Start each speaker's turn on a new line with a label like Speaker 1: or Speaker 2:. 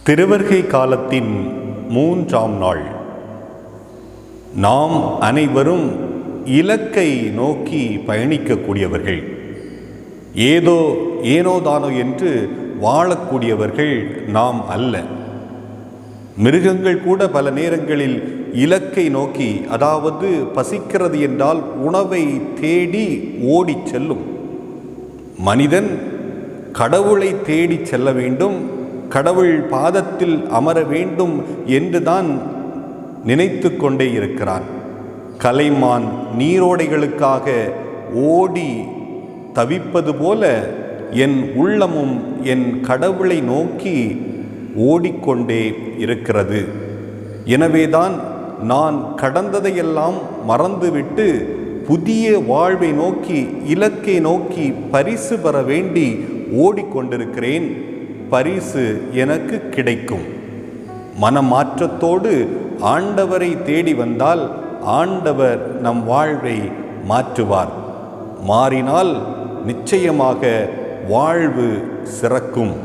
Speaker 1: திருவருகை காலத்தின் 3ஆம் நாள். நாம் அனைவரும் இலக்கை நோக்கி பயணிக்கக்கூடியவர்கள். ஏனோதானோ என்று வாழக்கூடியவர்கள் நாம் அல்ல. மிருகங்கள் கூட பல நேரங்களில் இலக்கை நோக்கி, அதாவது பசிக்கிறது என்றால் உணவை தேடி ஓடிச் செல்லும். மனிதன் கடவுளை தேடி செல்ல வேண்டும், கடவுள் பாதத்தில் அமர வேண்டும் என்றுதான் நினைத்து கொண்டே இருக்கிறான். கலைமான் நீரோடைகளுக்காக ஓடி தவிப்பது போல என் உள்ளமும் என் கடவுளை நோக்கி ஓடிக்கொண்டே இருக்கிறது. எனவேதான் நான் கடந்ததையெல்லாம் மறந்துவிட்டு புதிய வாழ்வை நோக்கி, இலக்கை நோக்கி பரிசு பெற வேண்டி ஓடிக்கொண்டிருக்கிறேன். பரிசு எனக்கு கிடைக்கும். மனமாற்றத்தோடு ஆண்டவரை தேடி வந்தால் ஆண்டவர் நம் வாழ்வை மாற்றுவார். மாறினால் நிச்சயமாக வாழ்வு சிறக்கும்.